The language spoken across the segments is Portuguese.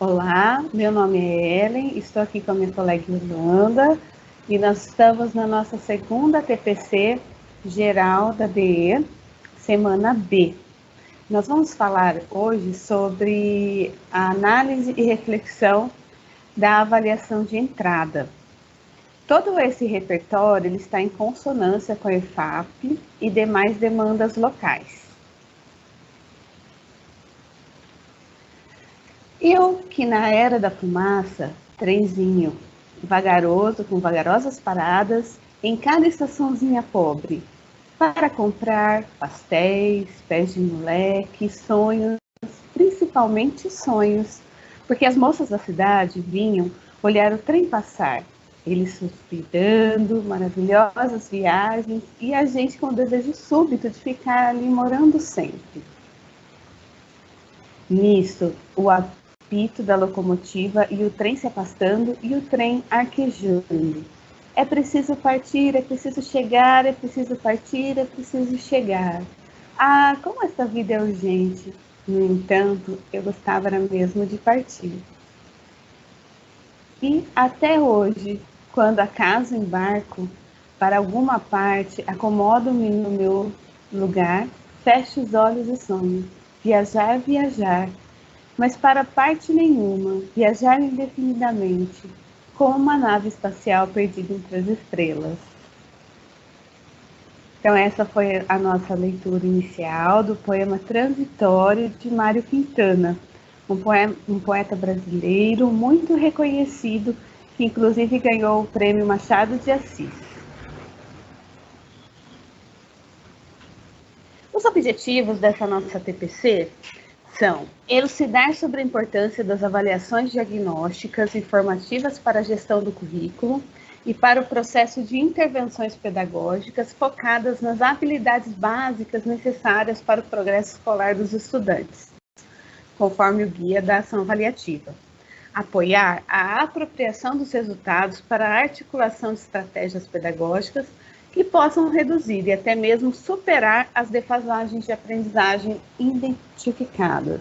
Olá, meu nome é Ellen, estou aqui com a minha colega Irlanda e nós estamos na nossa segunda TPC geral da DE, semana B. Nós vamos falar hoje sobre a análise e reflexão da avaliação de entrada. Todo esse repertório ele está em consonância com a EFAP e demais demandas locais. Eu que na era da fumaça, trenzinho, vagaroso, com vagarosas paradas, em cada estaçãozinha pobre, para comprar pastéis, pés de moleque, sonhos, principalmente sonhos, porque as moças da cidade vinham olhar o trem passar, eles suspirando, maravilhosas viagens, e a gente com o desejo súbito de ficar ali morando sempre. Nisso, o apito da locomotiva e o trem se afastando e o trem arquejando. É preciso partir, é preciso chegar, é preciso partir, é preciso chegar. Ah, como essa vida é urgente! No entanto, eu gostava era mesmo de partir. E até hoje, quando acaso embarco para alguma parte, acomodo-me no meu lugar, fecho os olhos e sonho. Viajar, viajar, mas para parte nenhuma, viajar indefinidamente, como uma nave espacial perdida entre as estrelas. Então essa foi a nossa leitura inicial do poema Transitório de Mário Quintana, um poeta brasileiro muito reconhecido, que inclusive ganhou o prêmio Machado de Assis. Os objetivos dessa nossa TPC são elucidar sobre a importância das avaliações diagnósticas e formativas para a gestão do currículo e para o processo de intervenções pedagógicas focadas nas habilidades básicas necessárias para o progresso escolar dos estudantes, conforme o guia da ação avaliativa. Apoiar a apropriação dos resultados para a articulação de estratégias pedagógicas que possam reduzir e até mesmo superar as defasagens de aprendizagem identificadas.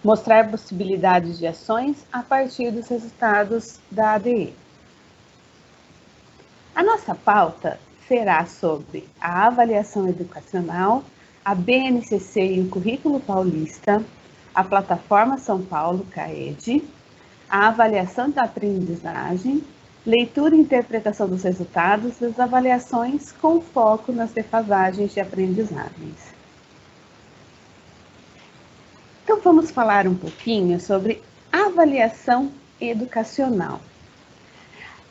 Mostrar possibilidades de ações a partir dos resultados da ADE. A nossa pauta será sobre a avaliação educacional, a BNCC e o Currículo Paulista, a Plataforma São Paulo, CAED, a avaliação da aprendizagem, leitura e interpretação dos resultados das avaliações com foco nas defasagens de aprendizagens. Então, vamos falar um pouquinho sobre avaliação educacional.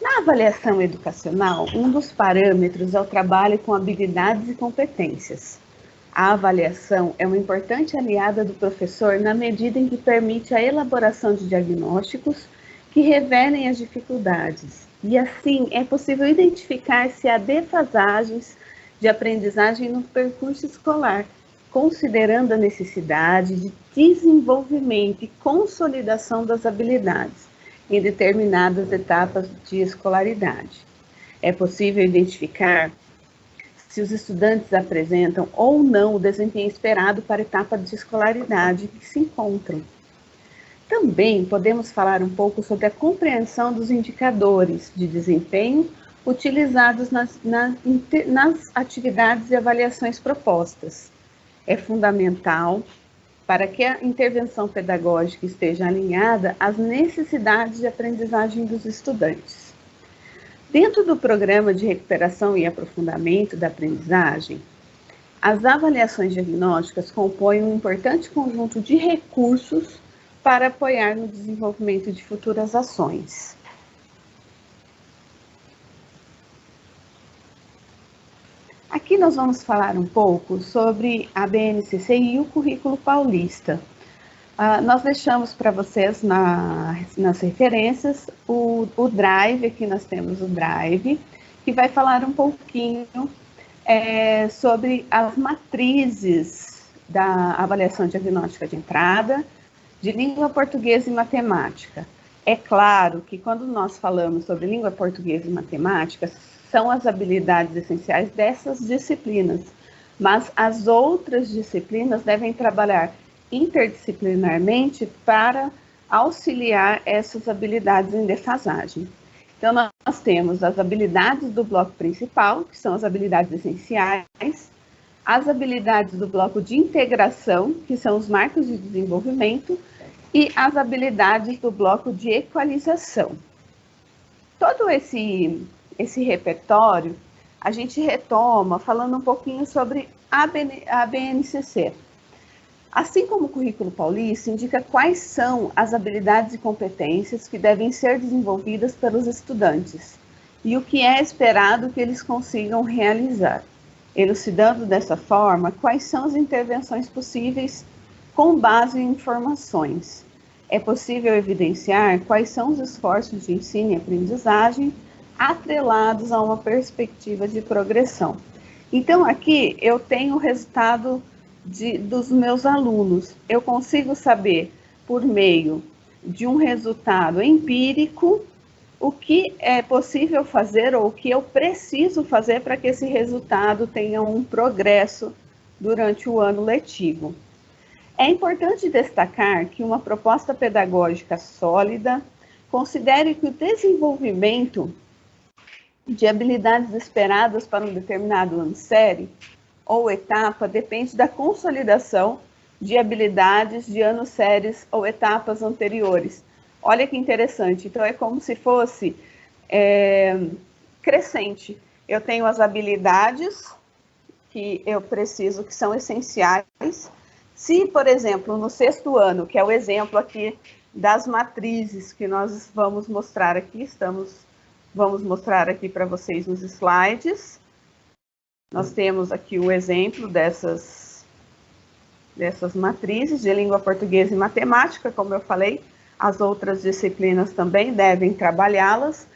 Na avaliação educacional, um dos parâmetros é o trabalho com habilidades e competências. A avaliação é uma importante aliada do professor na medida em que permite a elaboração de diagnósticos que revelem as dificuldades, e assim é possível identificar se há defasagens de aprendizagem no percurso escolar, considerando a necessidade de desenvolvimento e consolidação das habilidades em determinadas etapas de escolaridade. É possível identificar se os estudantes apresentam ou não o desempenho esperado para a etapa de escolaridade que se encontram. Também podemos falar um pouco sobre a compreensão dos indicadores de desempenho utilizados nas atividades e avaliações propostas. É fundamental para que a intervenção pedagógica esteja alinhada às necessidades de aprendizagem dos estudantes. Dentro do programa de recuperação e aprofundamento da aprendizagem, as avaliações diagnósticas compõem um importante conjunto de recursos para apoiar no desenvolvimento de futuras ações. Aqui nós vamos falar um pouco sobre a BNCC e o Currículo Paulista. Nós deixamos para vocês nas referências o Drive, aqui nós temos o Drive, que vai falar um pouquinho sobre as matrizes da avaliação diagnóstica de entrada, de língua portuguesa e matemática. É claro que quando nós falamos sobre língua portuguesa e matemática, são as habilidades essenciais dessas disciplinas, mas as outras disciplinas devem trabalhar interdisciplinarmente para auxiliar essas habilidades em defasagem. Então, nós temos as habilidades do bloco principal, que são as habilidades essenciais, as habilidades do bloco de integração, que são os marcos de desenvolvimento, e as habilidades do bloco de equalização. Todo esse repertório, a gente retoma falando um pouquinho sobre a BNCC. Assim como o Currículo Paulista indica quais são as habilidades e competências que devem ser desenvolvidas pelos estudantes e o que é esperado que eles consigam realizar, elucidando dessa forma quais são as intervenções possíveis com base em informações. É possível evidenciar quais são os esforços de ensino e aprendizagem atrelados a uma perspectiva de progressão. Então, aqui eu tenho o resultado dos meus alunos. Eu consigo saber, por meio de um resultado empírico, o que é possível fazer ou o que eu preciso fazer para que esse resultado tenha um progresso durante o ano letivo. É importante destacar que uma proposta pedagógica sólida considere que o desenvolvimento de habilidades esperadas para um determinado ano série ou etapa depende da consolidação de habilidades de anos séries ou etapas anteriores. Olha que interessante, então é como se fosse crescente. Eu tenho as habilidades que eu preciso, que são essenciais. Se, por exemplo, no 6º ano, que é o exemplo aqui das matrizes que nós vamos mostrar aqui, vamos mostrar aqui para vocês nos slides. Nós temos aqui o exemplo dessas matrizes de língua portuguesa e matemática, como eu falei, as outras disciplinas também devem trabalhá-las.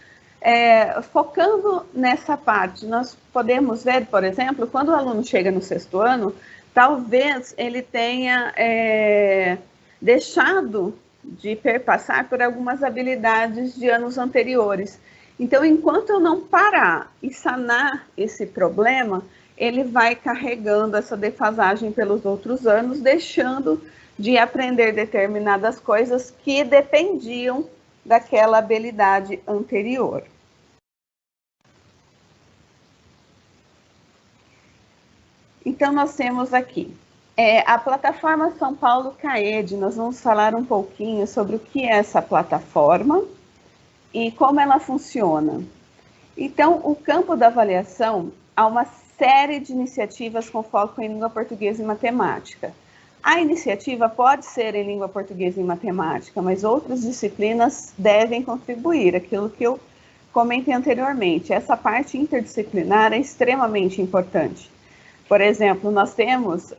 Focando nessa parte, nós podemos ver, por exemplo, quando o aluno chega no 6º ano, talvez ele tenha deixado de perpassar por algumas habilidades de anos anteriores. Então, enquanto eu não parar e sanar esse problema, ele vai carregando essa defasagem pelos outros anos, deixando de aprender determinadas coisas que dependiam daquela habilidade anterior. Então, nós temos aqui a plataforma São Paulo CAED. Nós vamos falar um pouquinho sobre o que é essa plataforma e como ela funciona. Então, o campo da avaliação, há uma série de iniciativas com foco em língua portuguesa e matemática. A iniciativa pode ser em língua portuguesa e matemática, mas outras disciplinas devem contribuir, aquilo que eu comentei anteriormente. Essa parte interdisciplinar é extremamente importante. Por exemplo, nós temos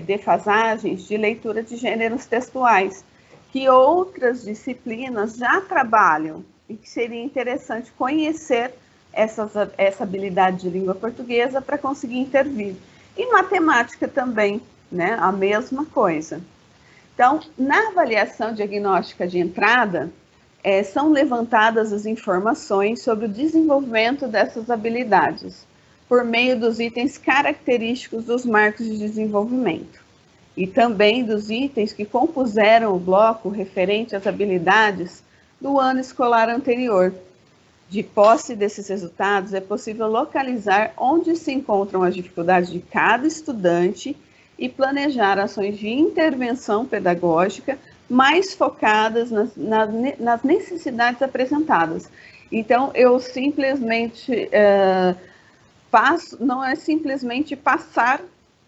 defasagens de leitura de gêneros textuais, que outras disciplinas já trabalham, e que seria interessante conhecer essa habilidade de língua portuguesa para conseguir intervir. E matemática também, né? A mesma coisa. Então, na avaliação diagnóstica de entrada, são levantadas as informações sobre o desenvolvimento dessas habilidades, por meio dos itens característicos dos marcos de desenvolvimento, e também dos itens que compuseram o bloco referente às habilidades do ano escolar anterior. De posse desses resultados, é possível localizar onde se encontram as dificuldades de cada estudante e planejar ações de intervenção pedagógica mais focadas nas necessidades apresentadas. Então, eu simplesmente não é simplesmente passar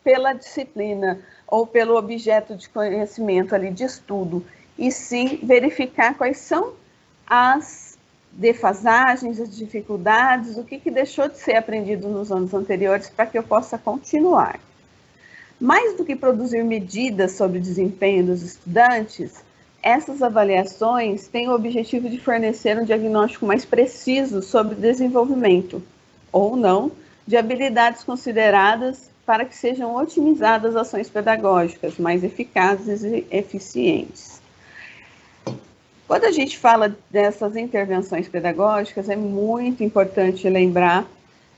pela disciplina ou pelo objeto de conhecimento ali de estudo, e sim verificar quais são as defasagens, as dificuldades, o que deixou de ser aprendido nos anos anteriores para que eu possa continuar. Mais do que produzir medidas sobre o desempenho dos estudantes, essas avaliações têm o objetivo de fornecer um diagnóstico mais preciso sobre o desenvolvimento, ou não, de habilidades consideradas para que sejam otimizadas ações pedagógicas mais eficazes e eficientes. Quando a gente fala dessas intervenções pedagógicas, é muito importante lembrar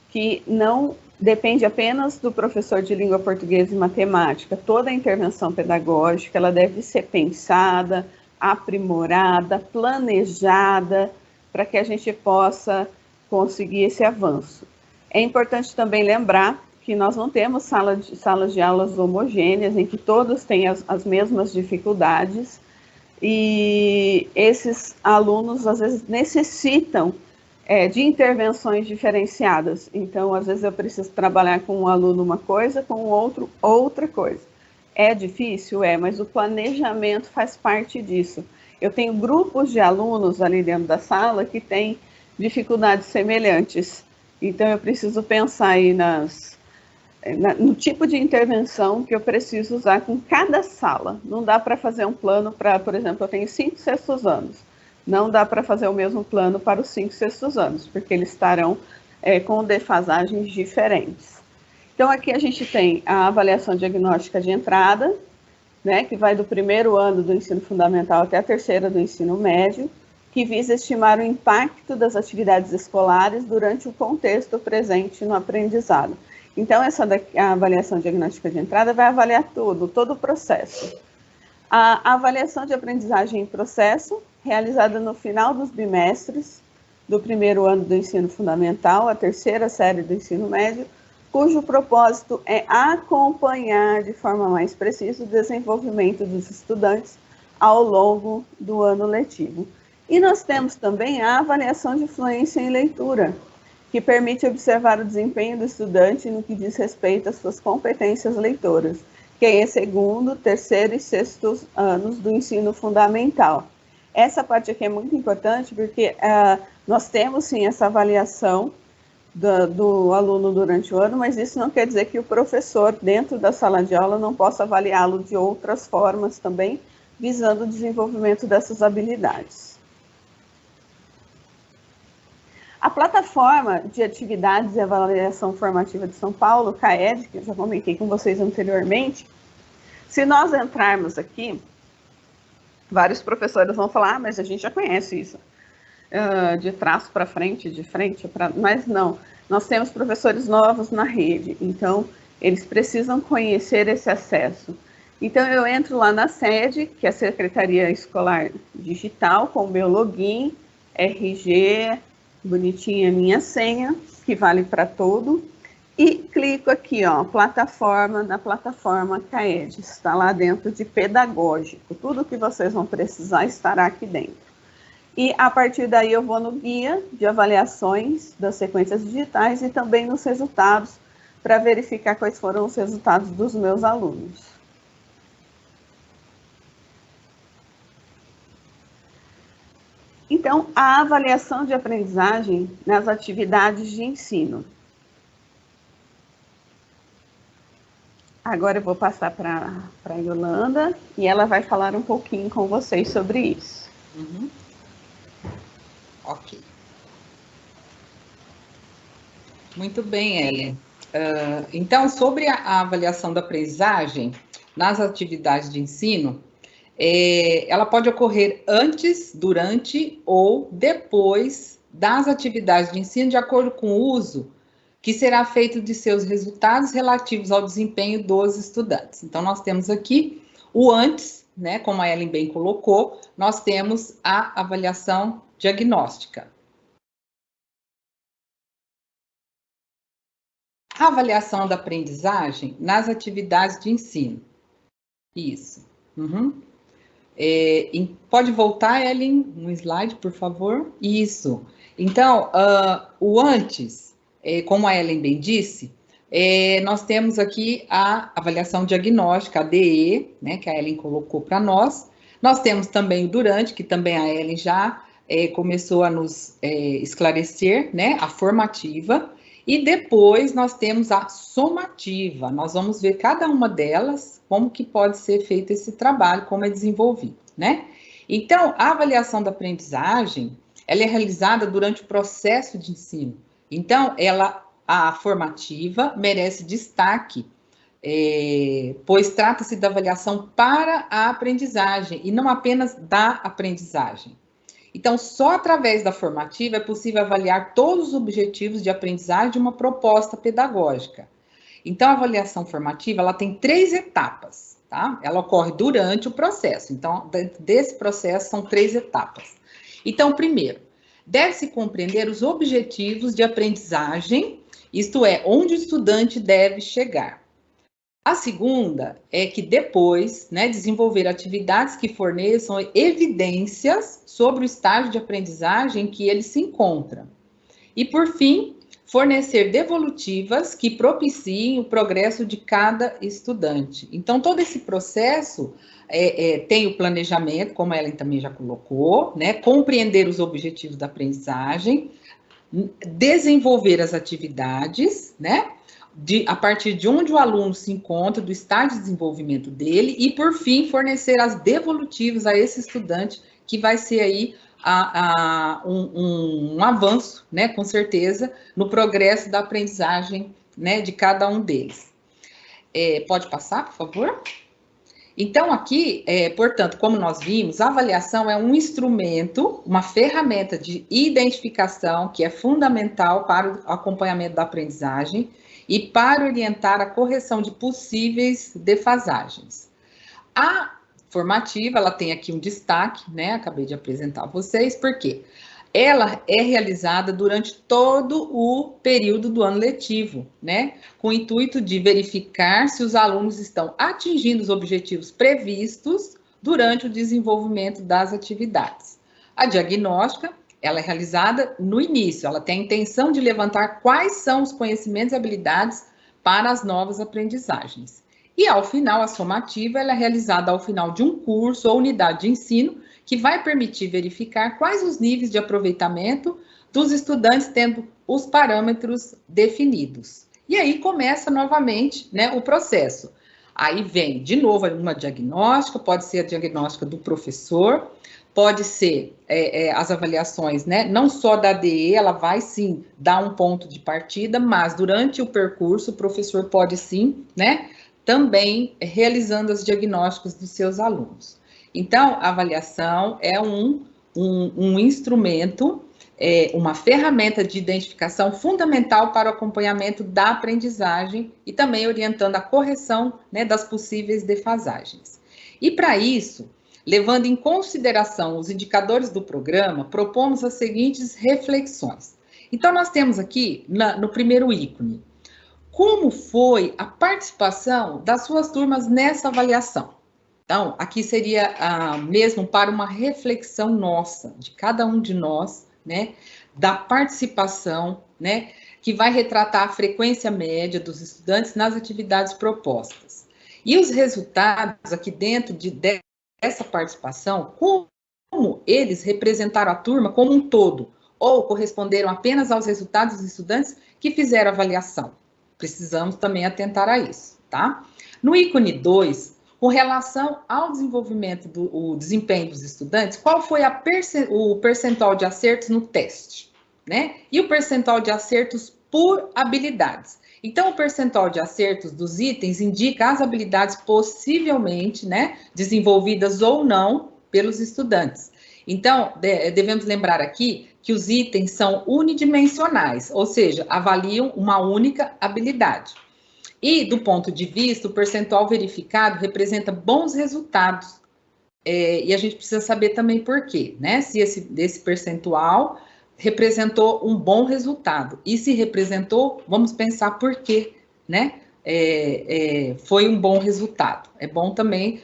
que não depende apenas do professor de língua portuguesa e matemática. Toda a intervenção pedagógica ela deve ser pensada, aprimorada, planejada, para que a gente possa conseguir esse avanço. É importante também lembrar que nós não temos salas de aulas homogêneas, em que todos têm as mesmas dificuldades, e esses alunos, às vezes, necessitam de intervenções diferenciadas. Então, às vezes, eu preciso trabalhar com um aluno uma coisa, com o outro outra coisa. É difícil? É, mas o planejamento faz parte disso. Eu tenho grupos de alunos ali dentro da sala que têm dificuldades semelhantes. Então, eu preciso pensar aí no tipo de intervenção que eu preciso usar com cada sala. Não dá para fazer um plano para, por exemplo, eu tenho 5 sextos anos. Não dá para fazer o mesmo plano para os 5 sextos anos, porque eles estarão com defasagens diferentes. Então, aqui a gente tem a avaliação diagnóstica de entrada, né, que vai do primeiro ano do ensino fundamental até a terceira do ensino médio, que visa estimar o impacto das atividades escolares durante o contexto presente no aprendizado. Então, a avaliação diagnóstica de entrada vai avaliar todo o processo. A avaliação de aprendizagem em processo, realizada no final dos bimestres do primeiro ano do ensino fundamental, a terceira série do ensino médio, cujo propósito é acompanhar de forma mais precisa o desenvolvimento dos estudantes ao longo do ano letivo. E nós temos também a avaliação de fluência em leitura, que permite observar o desempenho do estudante no que diz respeito às suas competências leitoras, que é segundo, terceiro e sexto anos do ensino fundamental. Essa parte aqui é muito importante porque nós temos sim essa avaliação do aluno durante o ano, mas isso não quer dizer que o professor, dentro da sala de aula, não possa avaliá-lo de outras formas também, visando o desenvolvimento dessas habilidades. A plataforma de atividades e avaliação formativa de São Paulo, CAED, que eu já comentei com vocês anteriormente, se nós entrarmos aqui, vários professores vão falar, mas a gente já conhece isso, de trás para frente, de frente para... Mas não, nós temos professores novos na rede, então eles precisam conhecer esse acesso. Então eu entro lá na sede, que é a Secretaria Escolar Digital, com o meu login, RG, bonitinha minha senha, que vale para todo, e clico aqui, ó, na plataforma CAED, está lá dentro de pedagógico, tudo que vocês vão precisar estará aqui dentro. E a partir daí eu vou no guia de avaliações das sequências digitais e também nos resultados, para verificar quais foram os resultados dos meus alunos. Então, a avaliação de aprendizagem nas atividades de ensino. Agora eu vou passar para a Yolanda e ela vai falar um pouquinho com vocês sobre isso. Uhum. Ok. Muito bem, Ellen. Então, sobre a avaliação da aprendizagem nas atividades de ensino, ela pode ocorrer antes, durante ou depois das atividades de ensino, de acordo com o uso que será feito de seus resultados relativos ao desempenho dos estudantes. Então, nós temos aqui o antes, né, como a Ellen bem colocou, nós temos a avaliação diagnóstica. A avaliação da aprendizagem nas atividades de ensino. Isso. Uhum. Pode voltar, Ellen, um slide, por favor? Isso. Então, o antes, como a Ellen bem disse, nós temos aqui a avaliação diagnóstica, a DE, né, que a Ellen colocou para nós. Nós temos também o durante, que também a Ellen já começou a nos esclarecer, né, a formativa. E depois nós temos a somativa. Nós vamos ver cada uma delas, como que pode ser feito esse trabalho, como é desenvolvido, né? Então, a avaliação da aprendizagem, ela é realizada durante o processo de ensino. Então, a formativa merece destaque, pois trata-se da avaliação para a aprendizagem e não apenas da aprendizagem. Então, só através da formativa é possível avaliar todos os objetivos de aprendizagem de uma proposta pedagógica. Então, a avaliação formativa, ela tem 3 etapas. tá? Ela ocorre durante o processo. Então, desse processo são 3 etapas. Então, primeiro, deve-se compreender os objetivos de aprendizagem, isto é, onde o estudante deve chegar. A segunda é que depois, né, desenvolver atividades que forneçam evidências sobre o estágio de aprendizagem em que ele se encontra. E, por fim, fornecer devolutivas que propiciem o progresso de cada estudante. Então, todo esse processo tem o planejamento, como a Ellen também já colocou, né, compreender os objetivos da aprendizagem, desenvolver as atividades, né, a partir de onde o aluno se encontra, do estágio de desenvolvimento dele, e, por fim, fornecer as devolutivas a esse estudante, que vai ser aí um avanço, né, com certeza, no progresso da aprendizagem, né, de cada um deles. Pode passar, por favor? Então, aqui, portanto, como nós vimos, a avaliação é um instrumento, uma ferramenta de identificação que é fundamental para o acompanhamento da aprendizagem e para orientar a correção de possíveis defasagens. A formativa, ela tem aqui um destaque, né? Acabei de apresentar a vocês, porque ela é realizada durante todo o período do ano letivo, né? Com o intuito de verificar se os alunos estão atingindo os objetivos previstos durante o desenvolvimento das atividades. A diagnóstica, ela é realizada no início, ela tem a intenção de levantar quais são os conhecimentos e habilidades para as novas aprendizagens. E, ao final, a somativa, ela é realizada ao final de um curso ou unidade de ensino, que vai permitir verificar quais os níveis de aproveitamento dos estudantes tendo os parâmetros definidos. E aí começa novamente, né, o processo. Aí vem, de novo, uma diagnóstica, pode ser a diagnóstica do professor, pode ser as avaliações, né, não só da ADE, ela vai sim dar um ponto de partida, mas durante o percurso o professor pode sim, né, também realizando as diagnósticas dos seus alunos. Então, a avaliação é um instrumento, uma ferramenta de identificação fundamental para o acompanhamento da aprendizagem e também orientando a correção, né, das possíveis defasagens. E para isso, levando em consideração os indicadores do programa, propomos as seguintes reflexões. Então, nós temos aqui, no primeiro ícone, como foi a participação das suas turmas nessa avaliação? Então, aqui seria mesmo para uma reflexão nossa, de cada um de nós, né, da participação, né, que vai retratar a frequência média dos estudantes nas atividades propostas. E os resultados aqui dentro dessa participação, como eles representaram a turma como um todo, ou corresponderam apenas aos resultados dos estudantes que fizeram a avaliação. Precisamos também atentar a isso, tá? No ícone 2, com relação ao desenvolvimento do desempenho dos estudantes, qual foi o percentual de acertos no teste, né? E o percentual de acertos por habilidades. Então, o percentual de acertos dos itens indica as habilidades possivelmente, né, desenvolvidas ou não pelos estudantes. Então, devemos lembrar aqui que os itens são unidimensionais, ou seja, avaliam uma única habilidade. E, do ponto de vista, o percentual verificado representa bons resultados. E a gente precisa saber também por quê, né? Se esse percentual representou um bom resultado. E se representou, vamos pensar por quê, né? Foi um bom resultado. É bom também,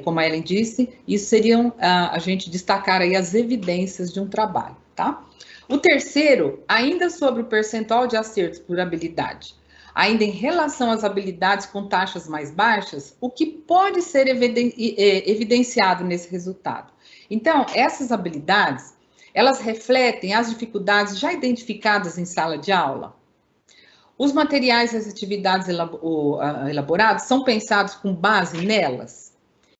como a Ellen disse, isso seriam a gente destacar aí as evidências de um trabalho, tá? O terceiro, ainda sobre o percentual de acertos por habilidade, ainda em relação às habilidades com taxas mais baixas, o que pode ser evidenciado nesse resultado? Então, essas habilidades, elas refletem as dificuldades já identificadas em sala de aula? Os materiais e as atividades elaborados são pensados com base nelas?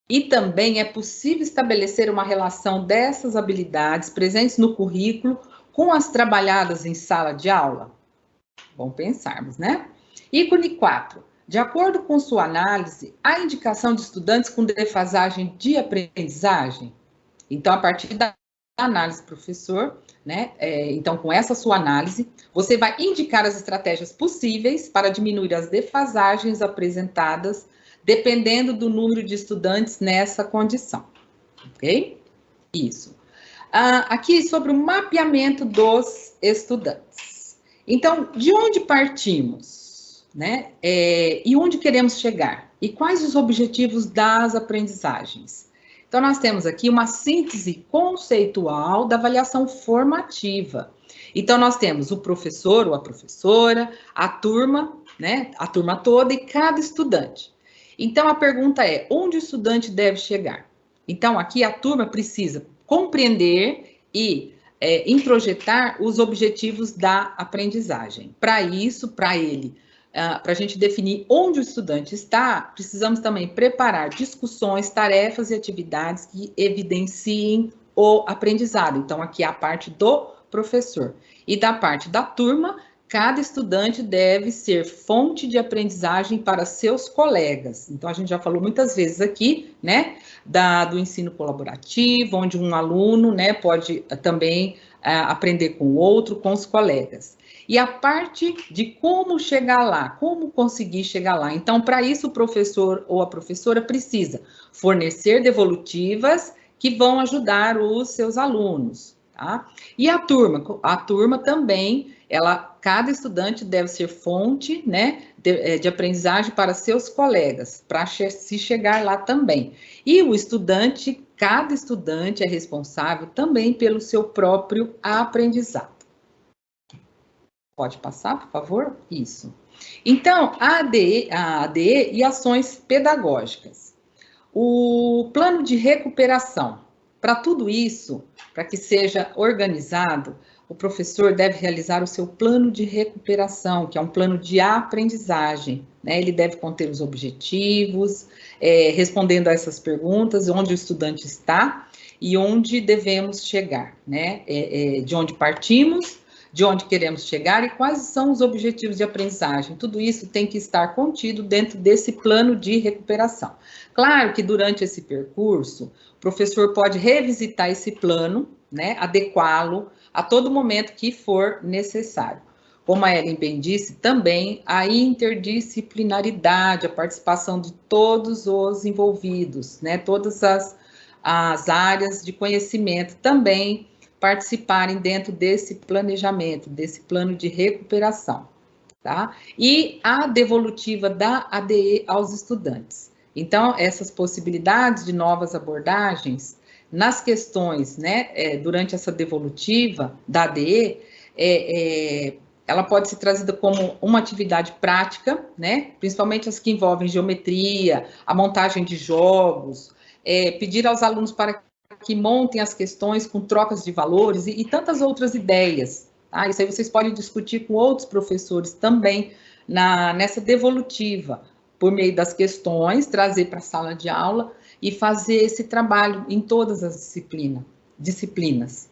E também é possível estabelecer uma relação dessas habilidades presentes no currículo com as trabalhadas em sala de aula? Bom pensarmos, né? Ícone 4. De acordo com sua análise, há indicação de estudantes com defasagem de aprendizagem? Então, a partir da análise do professor, né? Então, com essa sua análise, você vai indicar as estratégias possíveis para diminuir as defasagens apresentadas dependendo do número de estudantes nessa condição, ok? Isso. Aqui sobre o mapeamento dos estudantes. Então, de onde partimos, né? E onde queremos chegar? E quais os objetivos das aprendizagens? Então, nós temos aqui uma síntese conceitual da avaliação formativa. Então, nós temos o professor ou a professora, a turma, né? A turma toda e cada estudante. Então, a pergunta é, onde o estudante deve chegar? Então, aqui a turma precisa compreender e introjetar os objetivos da aprendizagem. Para isso, para a gente definir onde o estudante está, precisamos também preparar discussões, tarefas e atividades que evidenciem o aprendizado. Então, aqui é a parte do professor. E da parte da turma, cada estudante deve ser fonte de aprendizagem para seus colegas. Então, a gente já falou muitas vezes aqui, né, do ensino colaborativo, onde um aluno, né, pode também aprender com o outro, com os colegas. E a parte de como chegar lá, como conseguir chegar lá. Então, para isso, o professor ou a professora precisa fornecer devolutivas que vão ajudar os seus alunos, tá? E a turma também, cada estudante deve ser fonte, né, de aprendizagem para seus colegas, para se chegar lá também. E o estudante, cada estudante é responsável também pelo seu próprio aprendizado. Pode passar, por favor? Isso. Então, a ADE e ações pedagógicas. O plano de recuperação. Para tudo isso, para que seja organizado, o professor deve realizar o seu plano de recuperação, que é um plano de aprendizagem, né? Ele deve conter os objetivos, respondendo a essas perguntas, onde o estudante está e onde devemos chegar, né? De onde partimos, de onde queremos chegar e quais são os objetivos de aprendizagem. Tudo isso tem que estar contido dentro desse plano de recuperação. Claro que durante esse percurso, o professor pode revisitar esse plano, né, adequá-lo a todo momento que for necessário. Como a Ellen bem disse, também a interdisciplinaridade, a participação de todos os envolvidos, né, todas as áreas de conhecimento também participarem dentro desse planejamento, desse plano de recuperação, tá? E a devolutiva da ADE aos estudantes. Então, essas possibilidades de novas abordagens nas questões, né, durante essa devolutiva da ADE, ela pode ser trazida como uma atividade prática, né, principalmente as que envolvem geometria, a montagem de jogos, pedir aos alunos para que montem as questões com trocas de valores e tantas outras ideias. Tá? Isso aí vocês podem discutir com outros professores também nessa devolutiva, por meio das questões, trazer para a sala de aula e fazer esse trabalho em todas as disciplinas.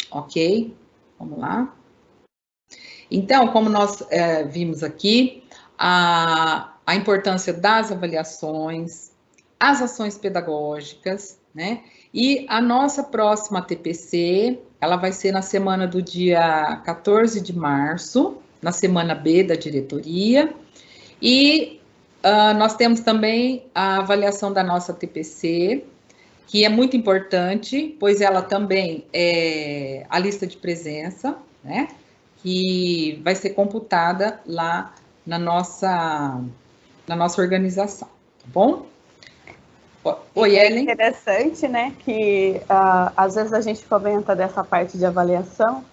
Ok? Vamos lá. Então, como nós vimos aqui, a importância das avaliações, as ações pedagógicas, né? E a nossa próxima TPC, ela vai ser na semana do dia 14 de março, na semana B da diretoria, e nós temos também a avaliação da nossa TPC, que é muito importante, pois ela também é a lista de presença, né? Que vai ser computada lá na nossa organização, tá bom? Oi, Ellen. É interessante, né, que às vezes a gente comenta dessa parte de avaliação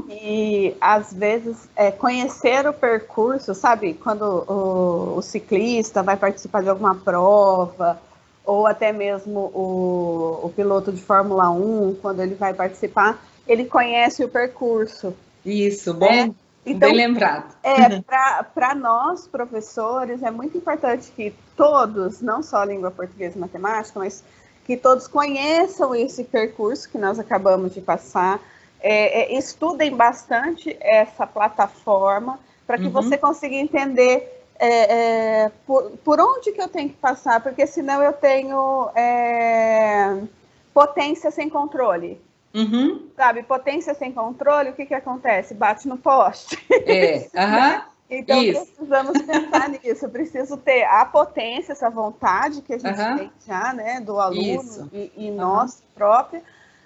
e às vezes conhecer o percurso, sabe, quando o ciclista vai participar de alguma prova ou até mesmo o piloto de Fórmula 1, quando ele vai participar, ele conhece o percurso. Isso, bom. Então, bem lembrado. Para nós, professores, é muito importante que todos, não só língua portuguesa e matemática, mas que todos conheçam esse percurso que nós acabamos de passar, estudem bastante essa plataforma, para que você consiga entender por onde que eu tenho que passar, porque senão eu tenho potência sem controle. Sabe, potência sem controle, o que acontece? Bate no poste. Né? Então, Isso. precisamos pensar nisso. Eu preciso ter a potência, essa vontade que a gente tem já, né, do aluno e nossa própria,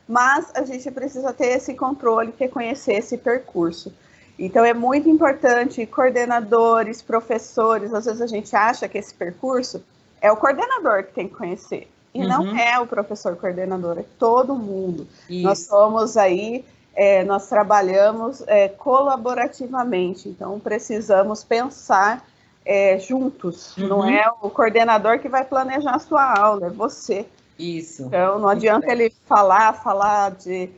mas a gente precisa ter esse controle, que é conhecer esse percurso. Então, é muito importante, coordenadores, professores, às vezes a gente acha que esse percurso é o coordenador que tem que conhecer, e não é o professor coordenador, é todo mundo. Isso. Nós somos aí, nós trabalhamos colaborativamente, então precisamos pensar juntos, não é o coordenador que vai planejar a sua aula, é você. Isso. Então, não adianta ele falar de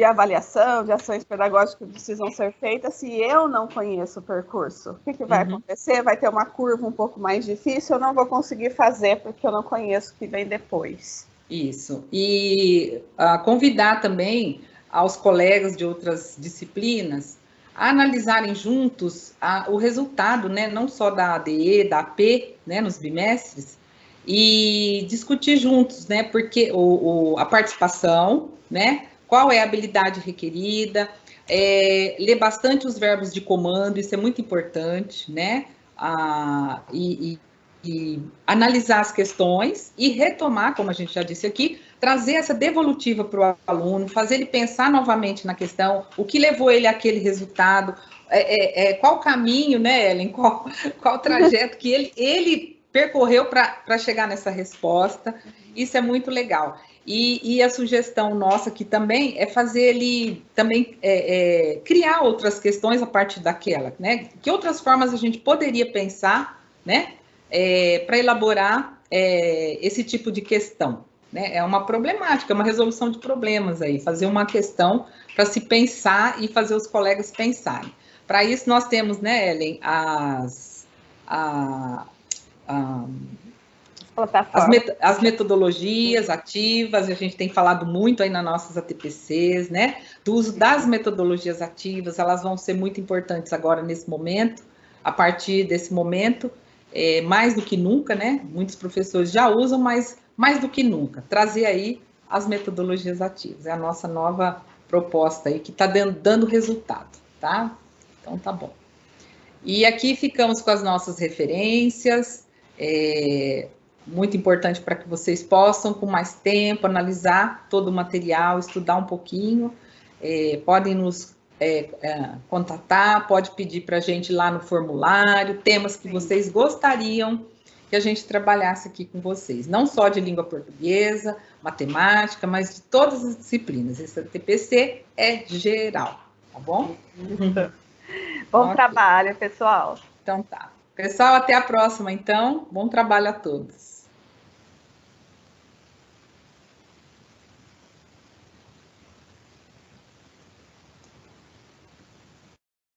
avaliação, de ações pedagógicas que precisam ser feitas, se eu não conheço o percurso. O que vai acontecer? Vai ter uma curva um pouco mais difícil, eu não vou conseguir fazer porque eu não conheço o que vem depois. Isso. E convidar também aos colegas de outras disciplinas a analisarem juntos o resultado, né, não só da ADE, da AP, né, nos bimestres, e discutir juntos, né, porque a participação, né, qual é a habilidade requerida, ler bastante os verbos de comando, isso é muito importante, né, e analisar as questões e retomar, como a gente já disse aqui, trazer essa devolutiva para o aluno, fazer ele pensar novamente na questão, o que levou ele àquele resultado, qual o caminho, né, Ellen, qual trajeto que ele percorreu para chegar nessa resposta. Isso é muito legal. E a sugestão nossa aqui também é fazer ele também criar outras questões a partir daquela, né? Que outras formas a gente poderia pensar, né? Para elaborar esse tipo de questão, né? É uma problemática, é uma resolução de problemas aí, fazer uma questão para se pensar e fazer os colegas pensarem. Para isso nós temos, né, Ellen, as metodologias ativas, a gente tem falado muito aí nas nossas ATPCs, né? Do uso das metodologias ativas, elas vão ser muito importantes agora nesse momento, a partir desse momento, mais do que nunca, né? Muitos professores já usam, mas mais do que nunca, trazer aí as metodologias ativas, é a nossa nova proposta aí, que está dando resultado, tá? Então, tá bom. E aqui ficamos com as nossas referências, muito importante para que vocês possam, com mais tempo, analisar todo o material, estudar um pouquinho, podem nos contatar, pode pedir para a gente lá no formulário, temas que vocês gostariam que a gente trabalhasse aqui com vocês, não só de língua portuguesa, matemática, mas de todas as disciplinas. Esse TPC é geral, tá bom? Bom trabalho, pessoal. Então tá. Pessoal, até a próxima, então. Bom trabalho a todos.